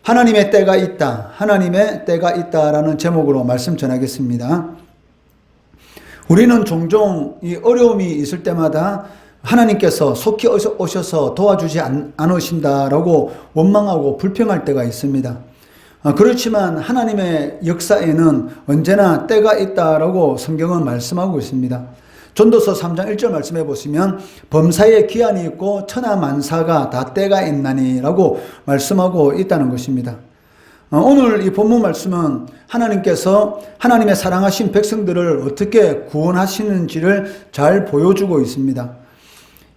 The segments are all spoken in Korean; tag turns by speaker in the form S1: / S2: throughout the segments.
S1: 하나님의 때가 있다. 하나님의 때가 있다라는 제목으로 말씀 전하겠습니다. 우리는 종종 이 어려움이 있을 때마다 하나님께서 속히 오셔서 도와주지 않으신다라고 원망하고 불평할 때가 있습니다. 그렇지만 하나님의 역사에는 언제나 때가 있다라고 성경은 말씀하고 있습니다. 전도서 3장 1절 말씀해 보시면 범사에 기한이 있고 천하만사가 다 때가 있나니 라고 말씀하고 있다는 것입니다. 오늘 이 본문 말씀은 하나님께서 하나님의 사랑하신 백성들을 어떻게 구원하시는지를 잘 보여주고 있습니다.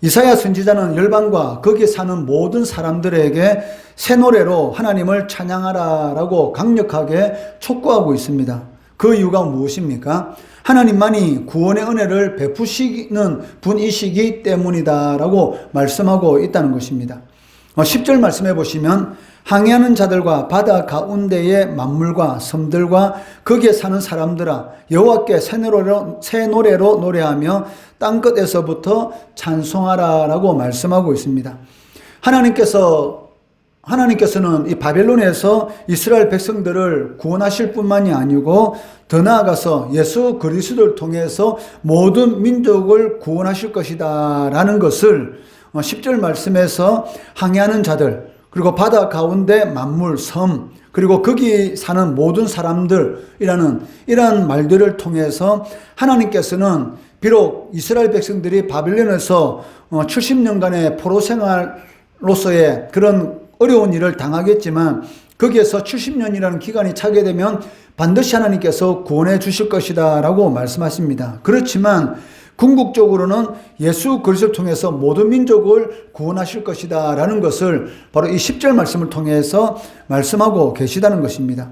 S1: 이사야 선지자는 열방과 거기에 사는 모든 사람들에게 새 노래로 하나님을 찬양하라라고 강력하게 촉구하고 있습니다. 그 이유가 무엇입니까? 하나님만이 구원의 은혜를 베푸시는 분이시기 때문이다라고 말씀하고 있다는 것입니다. 10절 말씀해 보시면 항해하는 자들과 바다 가운데의 만물과 섬들과 거기에 사는 사람들아 여호와께 새 노래로 노래하며 땅끝에서부터 찬송하라라고 말씀하고 있습니다. 하나님께서는 이 바벨론에서 이스라엘 백성들을 구원하실 뿐만이 아니고 더 나아가서 예수 그리스도를 통해서 모든 민족을 구원하실 것이다 라는 것을 10절 말씀에서 항해하는 자들, 그리고 바다 가운데 만물, 섬, 그리고 거기 사는 모든 사람들이라는 이러한 말들을 통해서 하나님께서는 비록 이스라엘 백성들이 바벨론에서 70년간의 포로 생활로서의 그런 어려운 일을 당하겠지만 거기에서 70년이라는 기간이 차게 되면 반드시 하나님께서 구원해 주실 것이다 라고 말씀하십니다. 그렇지만 궁극적으로는 예수 그리스도를 통해서 모든 민족을 구원하실 것이다 라는 것을 바로 이 10절 말씀을 통해서 말씀하고 계시다는 것입니다.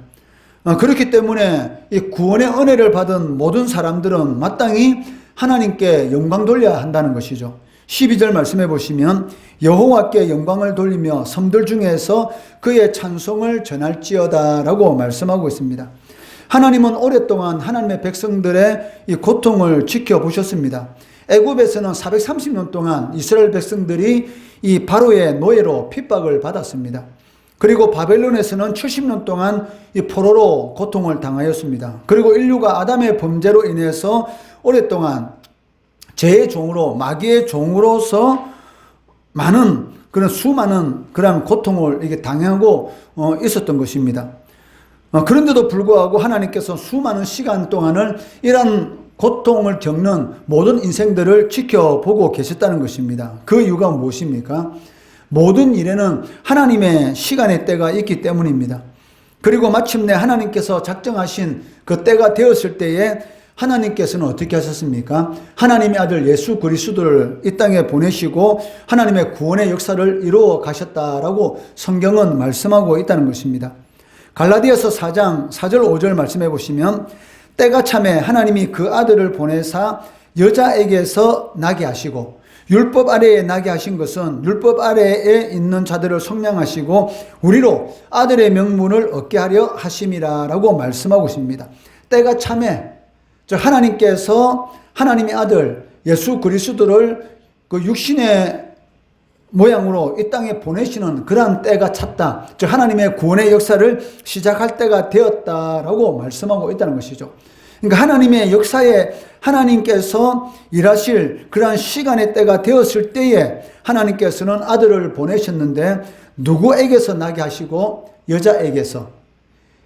S1: 그렇기 때문에 이 구원의 은혜를 받은 모든 사람들은 마땅히 하나님께 영광 돌려야 한다는 것이죠. 12절 말씀해 보시면 여호와께 영광을 돌리며 섬들 중에서 그의 찬송을 전할지어다 라고 말씀하고 있습니다. 하나님은 오랫동안 하나님의 백성들의 이 고통을 지켜보셨습니다. 애굽에서는 430년 동안 이스라엘 백성들이 이 바로의 노예로 핍박을 받았습니다. 그리고 바벨론에서는 70년 동안 이 포로로 고통을 당하였습니다. 그리고 인류가 아담의 범죄로 인해서 오랫동안 죄의 종으로, 마귀의 종으로서 수많은 그런 고통을 이게 당하고 있었던 것입니다. 그런데도 불구하고 하나님께서 수많은 시간 동안을 이런 고통을 겪는 모든 인생들을 지켜보고 계셨다는 것입니다. 그 이유가 무엇입니까? 모든 일에는 하나님의 시간의 때가 있기 때문입니다. 그리고 마침내 하나님께서 작정하신 그 때가 되었을 때에 하나님께서는 어떻게 하셨습니까? 하나님의 아들 예수 그리스도를 이 땅에 보내시고 하나님의 구원의 역사를 이루어 가셨다라고 성경은 말씀하고 있다는 것입니다. 갈라디아서 4장 4절 5절 말씀해 보시면 때가 참에 하나님이 그 아들을 보내사 여자에게서 나게 하시고 율법 아래에 나게 하신 것은 율법 아래에 있는 자들을 속량하시고 우리로 아들의 명분을 얻게 하려 하심이라라고 말씀하고 있습니다. 때가 참에 즉 하나님께서 하나님의 아들 예수 그리스도를 그 육신의 모양으로 이 땅에 보내시는 그러한 때가 찼다. 즉 하나님의 구원의 역사를 시작할 때가 되었다라고 말씀하고 있다는 것이죠. 그러니까 하나님의 역사에 하나님께서 일하실 그러한 시간의 때가 되었을 때에 하나님께서는 아들을 보내셨는데 누구에게서 나게 하시고 여자에게서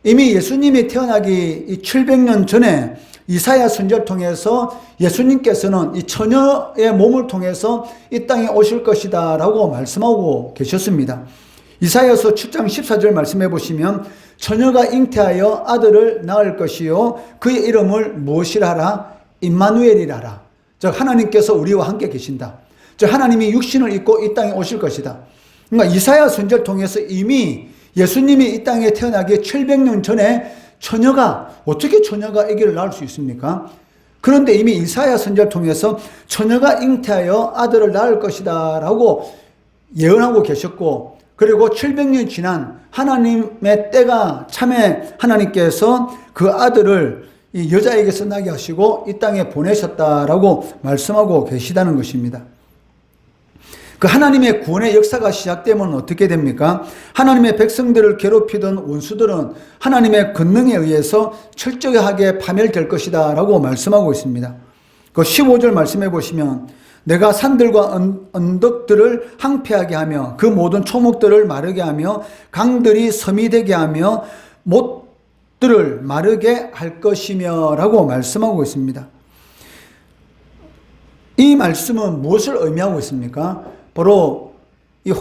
S1: 이미 예수님이 태어나기 700년 전에 이사야 선지자를 통해서 예수님께서는 이 처녀의 몸을 통해서 이 땅에 오실 것이다 라고 말씀하고 계셨습니다. 이사야서 7장 14절 말씀해 보시면 처녀가 잉태하여 아들을 낳을 것이요 그의 이름을 무엇이라 하라? 임마누엘이라. 즉 하나님께서 우리와 함께 계신다. 즉 하나님이 육신을 입고 이 땅에 오실 것이다. 그러니까 이사야 선지자를 통해서 이미 예수님이 이 땅에 태어나기 700년 전에 어떻게 처녀가 아기를 낳을 수 있습니까? 그런데 이미 이사야 선지자를 통해서 처녀가 잉태하여 아들을 낳을 것이다 라고 예언하고 계셨고, 그리고 700년이 지난 하나님의 때가 참에 하나님께서 그 아들을 이 여자에게서 나게 하시고 이 땅에 보내셨다라고 말씀하고 계시다는 것입니다. 그 하나님의 구원의 역사가 시작되면 어떻게 됩니까? 하나님의 백성들을 괴롭히던 원수들은 하나님의 권능에 의해서 철저하게 파멸될 것이다 라고 말씀하고 있습니다. 그 15절 말씀해 보시면 내가 산들과 언덕들을 항폐하게 하며 그 모든 초목들을 마르게 하며 강들이 섬이 되게 하며 못들을 마르게 할 것이며 라고 말씀하고 있습니다. 이 말씀은 무엇을 의미하고 있습니까? 바로 이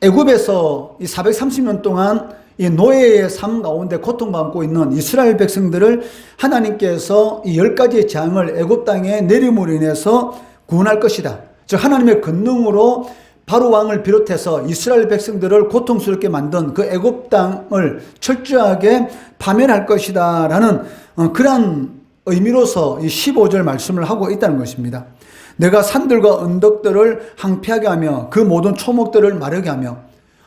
S1: 애굽에서 이 430년 동안 이 노예의 삶 가운데 고통받고 있는 이스라엘 백성들을 하나님께서 이 10가지의 재앙을 애굽 땅에 내림으로 인해서 구원할 것이다. 즉 하나님의 권능으로 바로 왕을 비롯해서 이스라엘 백성들을 고통스럽게 만든 그 애굽 땅을 철저하게 파멸할 것이다 라는 그러한 의미로서 이 15절 말씀을 하고 있다는 것입니다. 내가 산들과 언덕들을 항폐하게 하며 그 모든 초목들을 마르게 하며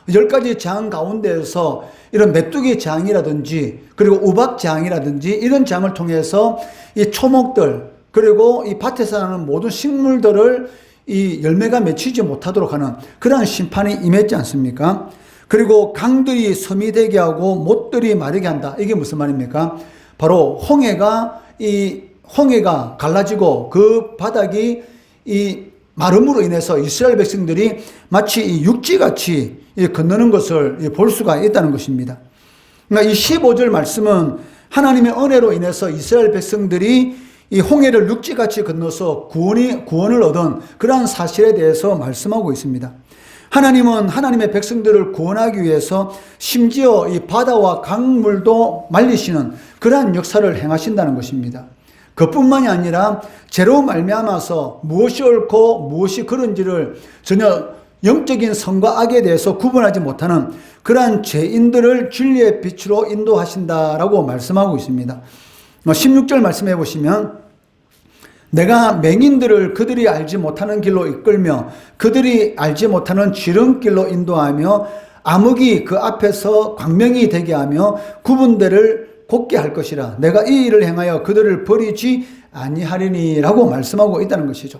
S1: 10가지 재앙 가운데에서 이런 메뚜기 재앙이라든지 그리고 우박 재앙이라든지 이런 재앙을 통해서 이 초목들 그리고 이 밭에서 나는 모든 식물들을 이 열매가 맺히지 못하도록 하는 그러한 심판이 임했지 않습니까? 그리고 강들이 섬이 되게 하고 못들이 마르게 한다. 이게 무슨 말입니까? 바로 홍해가 갈라지고 그 바닥이 이 마름으로 인해서 이스라엘 백성들이 마치 이 육지같이 건너는 것을 볼 수가 있다는 것입니다. 그러니까 이 15절 말씀은 하나님의 은혜로 인해서 이스라엘 백성들이 이 홍해를 육지같이 건너서 구원을 얻은 그러한 사실에 대해서 말씀하고 있습니다. 하나님은 하나님의 백성들을 구원하기 위해서 심지어 이 바다와 강물도 말리시는 그러한 역사를 행하신다는 것입니다. 그뿐만이 아니라 죄로 말미암아서 무엇이 옳고 무엇이 그른지를 전혀 영적인 선과 악에 대해서 구분하지 못하는 그러한 죄인들을 진리의 빛으로 인도하신다라고 말씀하고 있습니다. 16절 말씀해 보시면 내가 맹인들을 그들이 알지 못하는 길로 이끌며 그들이 알지 못하는 지름길로 인도하며 암흑이 그 앞에서 광명이 되게 하며 구분대를 곧게 할 것이라. 내가 이 일을 행하여 그들을 버리지 아니하리니 라고 말씀하고 있다는 것이죠.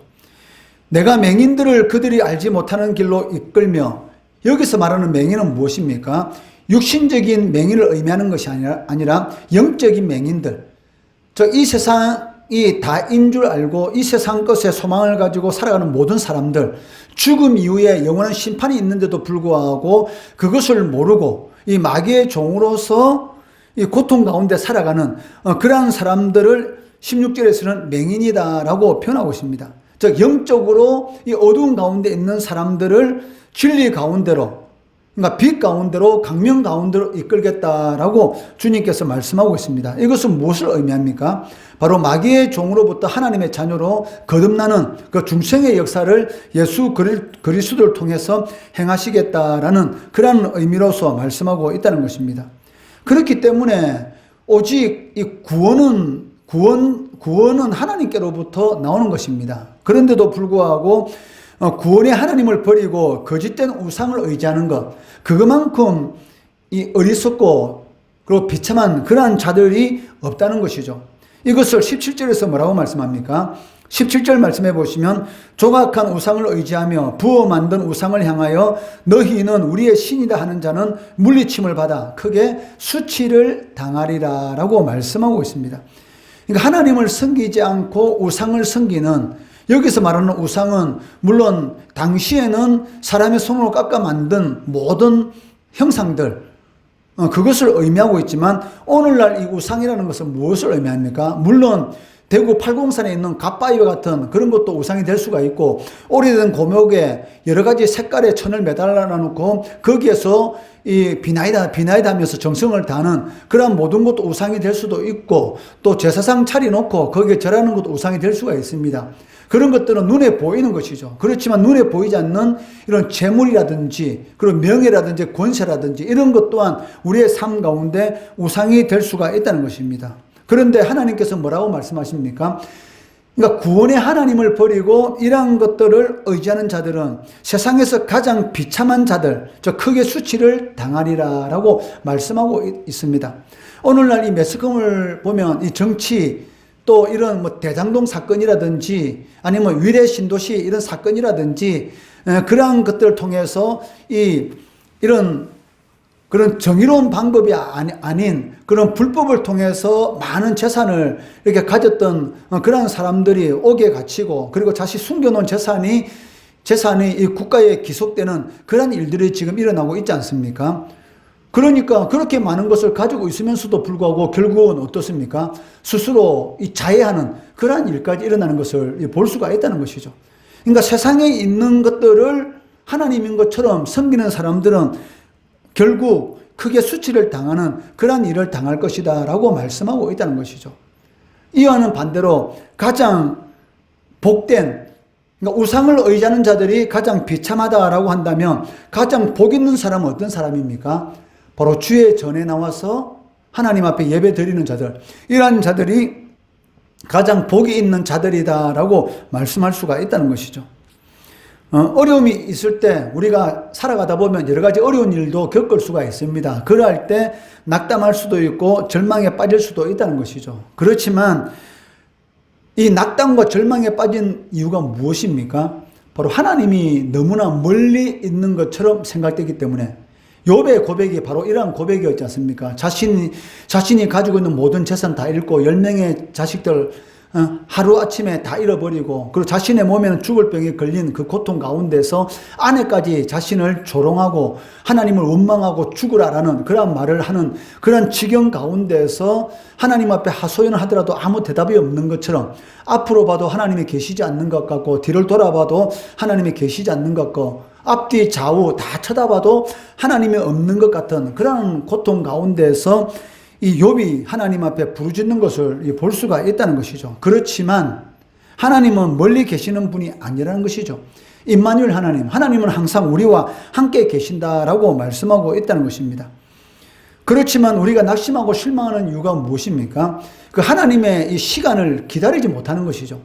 S1: 내가 맹인들을 그들이 알지 못하는 길로 이끌며, 여기서 말하는 맹인은 무엇입니까? 육신적인 맹인을 의미하는 것이 아니라 영적인 맹인들. 이 세상이 다인 줄 알고 이 세상 것에 소망을 가지고 살아가는 모든 사람들, 죽음 이후에 영원한 심판이 있는데도 불구하고 그것을 모르고 이 마귀의 종으로서 이 고통 가운데 살아가는 그러한 사람들을 16절에서는 맹인이다라고 표현하고 있습니다. 즉 영적으로 이 어두운 가운데 있는 사람들을 진리 가운데로, 그러니까 빛 가운데로, 강명 가운데로 이끌겠다라고 주님께서 말씀하고 있습니다. 이것은 무엇을 의미합니까? 바로 마귀의 종으로부터 하나님의 자녀로 거듭나는 그 중생의 역사를 예수 그리스도를 통해서 행하시겠다라는 그런 의미로서 말씀하고 있다는 것입니다. 그렇기 때문에 오직 이 구원은 하나님께로부터 나오는 것입니다. 그런데도 불구하고 구원의 하나님을 버리고 거짓된 우상을 의지하는 것, 그것만큼 이 어리석고 그리고 비참한 그러한 자들이 없다는 것이죠. 이것을 17절에서 뭐라고 말씀합니까? 17절 말씀해 보시면 조각한 우상을 의지하며 부어 만든 우상을 향하여 너희는 우리의 신이다 하는 자는 물리침을 받아 크게 수치를 당하리라 라고 말씀하고 있습니다. 그러니까 하나님을 섬기지 않고 우상을 섬기는, 여기서 말하는 우상은 물론 당시에는 사람의 손으로 깎아 만든 모든 형상들, 그것을 의미하고 있지만 오늘날 이 우상이라는 것은 무엇을 의미합니까? 물론 대구 팔공산에 있는 갓바위와 같은 그런 것도 우상이 될 수가 있고, 오래된 고목에 여러 가지 색깔의 천을 매달아 놓고 거기에서 이 비나이다 하면서 정성을 다하는 그런 모든 것도 우상이 될 수도 있고, 또 제사상 차려놓고 거기에 절하는 것도 우상이 될 수가 있습니다. 그런 것들은 눈에 보이는 것이죠. 그렇지만 눈에 보이지 않는 이런 재물이라든지 그리고 명예라든지 권세라든지 이런 것 또한 우리의 삶 가운데 우상이 될 수가 있다는 것입니다. 그런데 하나님께서 뭐라고 말씀하십니까? 그러니까 구원의 하나님을 버리고 이러한 것들을 의지하는 자들은 세상에서 가장 비참한 자들, 저 크게 수치를 당하리라 라고 말씀하고 있습니다. 오늘날 이 매스컴을 보면 이 정치, 또 이런 대장동 사건이라든지 아니면 위례 신도시 이런 사건이라든지 그러한 것들을 통해서 이런 그런 정의로운 방법이 아닌 그런 불법을 통해서 많은 재산을 이렇게 가졌던 그런 사람들이 옥에 갇히고, 그리고 자신이 숨겨놓은 재산이 이 국가에 기속되는 그런 일들이 지금 일어나고 있지 않습니까? 그러니까 그렇게 많은 것을 가지고 있으면서도 불구하고 결국은 어떻습니까? 스스로 자해하는 그러한 일까지 일어나는 것을 볼 수가 있다는 것이죠. 그러니까 세상에 있는 것들을 하나님인 것처럼 섬기는 사람들은 결국 크게 수치를 당하는 그러한 일을 당할 것이다 라고 말씀하고 있다는 것이죠. 이와는 반대로 가장 복된, 그러니까 우상을 의지하는 자들이 가장 비참하다라고 한다면 가장 복 있는 사람은 어떤 사람입니까? 바로 주의 전에 나와서 하나님 앞에 예배 드리는 자들, 이러한 자들이 가장 복이 있는 자들이다라고 말씀할 수가 있다는 것이죠. 어려움이 있을 때 우리가 살아가다 보면 여러 가지 어려운 일도 겪을 수가 있습니다. 그럴 때 낙담할 수도 있고 절망에 빠질 수도 있다는 것이죠. 그렇지만 이 낙담과 절망에 빠진 이유가 무엇입니까? 바로 하나님이 너무나 멀리 있는 것처럼 생각되기 때문에. 욥의 고백이 바로 이러한 고백이었지 않습니까? 자신이 가지고 있는 모든 재산 다 잃고 10명의 자식들 하루아침에 다 잃어버리고, 그리고 자신의 몸에는 죽을 병에 걸린 그 고통 가운데서 아내까지 자신을 조롱하고 하나님을 원망하고 죽으라라는 그런 말을 하는 그런 지경 가운데서 하나님 앞에 하소연을 하더라도 아무 대답이 없는 것처럼, 앞으로 봐도 하나님이 계시지 않는 것 같고 뒤를 돌아봐도 하나님이 계시지 않는 것 같고 앞뒤 좌우 다 쳐다봐도 하나님이 없는 것 같은 그런 고통 가운데서 이 욥이 하나님 앞에 부르짖는 것을 볼 수가 있다는 것이죠. 그렇지만 하나님은 멀리 계시는 분이 아니라는 것이죠. 임마누엘 하나님은 항상 우리와 함께 계신다라고 말씀하고 있다는 것입니다. 그렇지만 우리가 낙심하고 실망하는 이유가 무엇입니까? 그 하나님의 이 시간을 기다리지 못하는 것이죠.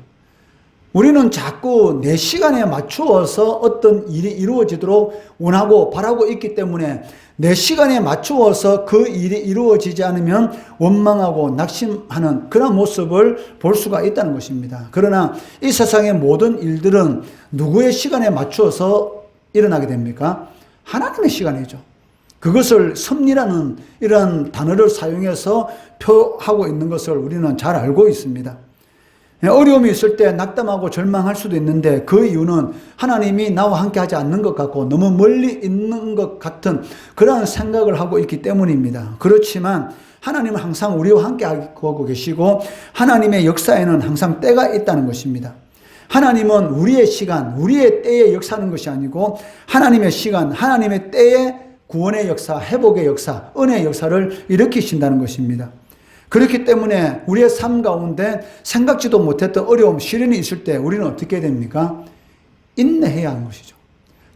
S1: 우리는 자꾸 내 시간에 맞추어서 어떤 일이 이루어지도록 원하고 바라고 있기 때문에 내 시간에 맞추어서 그 일이 이루어지지 않으면 원망하고 낙심하는 그런 모습을 볼 수가 있다는 것입니다. 그러나 이 세상의 모든 일들은 누구의 시간에 맞추어서 일어나게 됩니까? 하나님의 시간이죠. 그것을 섭리라는 이런 단어를 사용해서 표하고 있는 것을 우리는 잘 알고 있습니다. 어려움이 있을 때 낙담하고 절망할 수도 있는데 그 이유는 하나님이 나와 함께 하지 않는 것 같고 너무 멀리 있는 것 같은 그런 생각을 하고 있기 때문입니다. 그렇지만 하나님은 항상 우리와 함께 하고 계시고 하나님의 역사에는 항상 때가 있다는 것입니다. 하나님은 우리의 시간, 우리의 때에 역사하는 것이 아니고 하나님의 시간, 하나님의 때에 구원의 역사, 회복의 역사, 은혜의 역사를 일으키신다는 것입니다. 그렇기 때문에 우리의 삶 가운데 생각지도 못했던 어려움, 시련이 있을 때 우리는 어떻게 됩니까? 인내해야 하는 것이죠.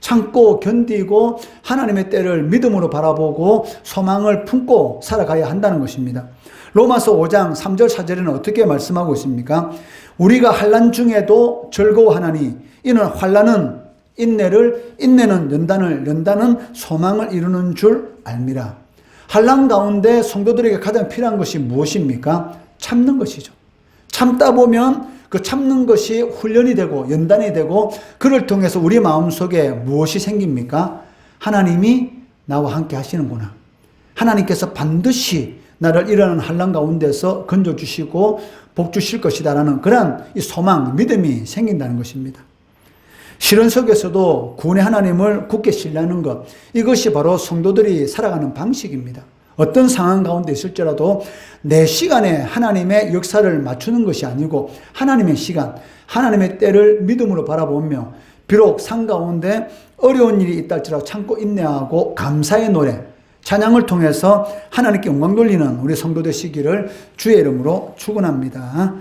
S1: 참고 견디고 하나님의 때를 믿음으로 바라보고 소망을 품고 살아가야 한다는 것입니다. 로마서 5장 3절 4절에는 어떻게 말씀하고 있습니까? 우리가 환난 중에도 즐거워하나니 이는 환난은 인내를, 인내는 연단을, 연단은 소망을 이루는 줄 알미라. 환난 가운데 성도들에게 가장 필요한 것이 무엇입니까? 참는 것이죠. 참다 보면 그 참는 것이 훈련이 되고 연단이 되고 그를 통해서 우리 마음속에 무엇이 생깁니까? 하나님이 나와 함께 하시는구나. 하나님께서 반드시 나를 일어나는 환난 가운데서 건져주시고 복 주실 것이다라는 그런 이 소망, 믿음이 생긴다는 것입니다. 시련 속에서도 구원의 하나님을 굳게 신뢰하는 것, 이것이 바로 성도들이 살아가는 방식입니다. 어떤 상황 가운데 있을지라도 내 시간에 하나님의 역사를 맞추는 것이 아니고 하나님의 시간, 하나님의 때를 믿음으로 바라보며 비록 상 가운데 어려운 일이 있다 할지라도 참고 인내하고 감사의 노래, 찬양을 통해서 하나님께 영광 돌리는 우리 성도 되시기를 주의 이름으로 축원합니다.